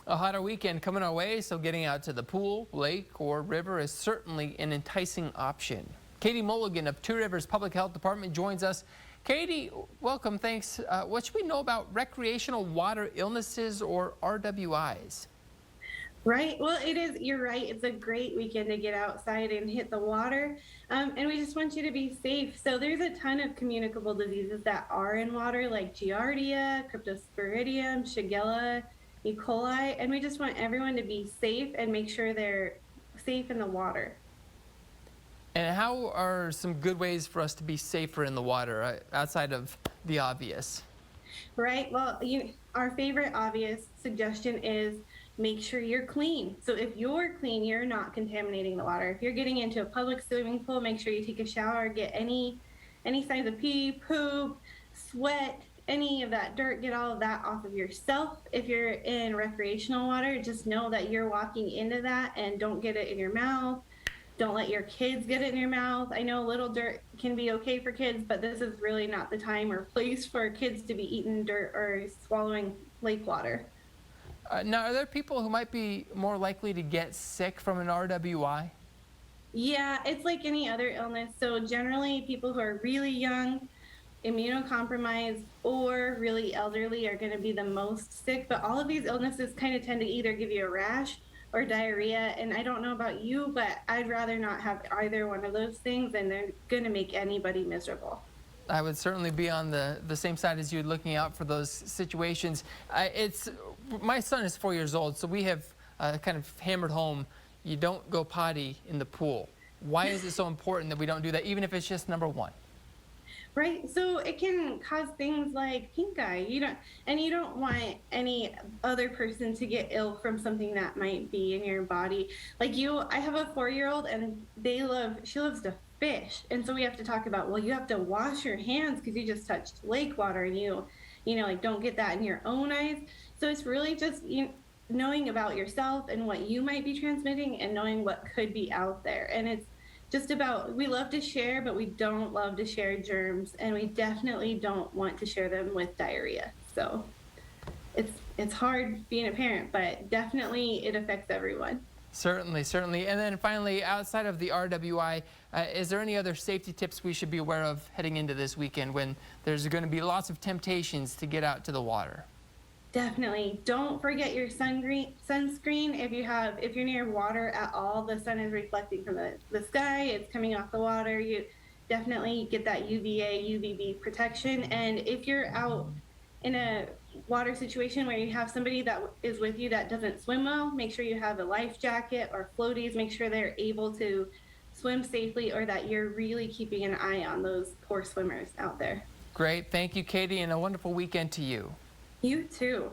A hotter weekend coming our way, so getting out to the pool, lake, or river is certainly an enticing option. Katie Mulligan of Two Rivers Public Health Department joins us. Katie, welcome, thanks. What should we know about recreational water illnesses or RWIs? Right. Well, you're right. It's a great weekend to get outside and hit the water. And we just want you to be safe. So there's a ton of communicable diseases that are in water, like Giardia, Cryptosporidium, Shigella, E. coli. And we just want everyone to be safe and make sure they're safe in the water. And how are some good ways for us to be safer in the water outside of the obvious? Right. Well, our favorite obvious suggestion is make sure you're clean. So if you're clean, you're not contaminating the water. If you're getting into a public swimming pool, make sure you take a shower, get any signs of pee, poop, sweat, any of that dirt, get all of that off of yourself. If you're in recreational water, just know that you're walking into that and don't get it in your mouth. Don't let your kids get it in your mouth. I know a little dirt can be okay for kids, but this is really not the time or place for kids to be eating dirt or swallowing lake water. Now, are there people who might be more likely to get sick from an RWI? Yeah, it's like any other illness. So generally, people who are really young, immunocompromised, or really elderly are going to be the most sick. But all of these illnesses kind of tend to either give you a rash or diarrhea. And I don't know about you, but I'd rather not have either one of those things, and they're going to make anybody miserable. I would certainly be on the same side as you, looking out for those situations. My son is 4 years old, so we have kind of hammered home, you don't go potty in the pool. Why is it so important that we don't do that, even if it's just number one? Right. So it can cause things like pink eye. You don't want any other person to get ill from something that might be in your body. Like I have a 4-year-old and she loves to fish. And so we have to talk about, well, you have to wash your hands because you just touched lake water and like don't get that in your own eyes. So it's really just, knowing about yourself and what you might be transmitting and knowing what could be out there. And it's just about, we love to share, but we don't love to share germs, and we definitely don't want to share them with diarrhea. So it's hard being a parent, but definitely it affects everyone. Certainly, certainly. And then finally, outside of the RWI, is there any other safety tips we should be aware of heading into this weekend when there's going to be lots of temptations to get out to the water? Definitely. Don't forget your sunscreen. If you're near water at all, the sun is reflecting from the sky, it's coming off the water. You definitely get that UVA, UVB protection. And if you're out in a water situation where you have somebody that is with you that doesn't swim well, make sure you have a life jacket or floaties. Make sure they're able to swim safely, or that you're really keeping an eye on those poor swimmers out there. Great. Thank you, Katie, and a wonderful weekend to you. You too.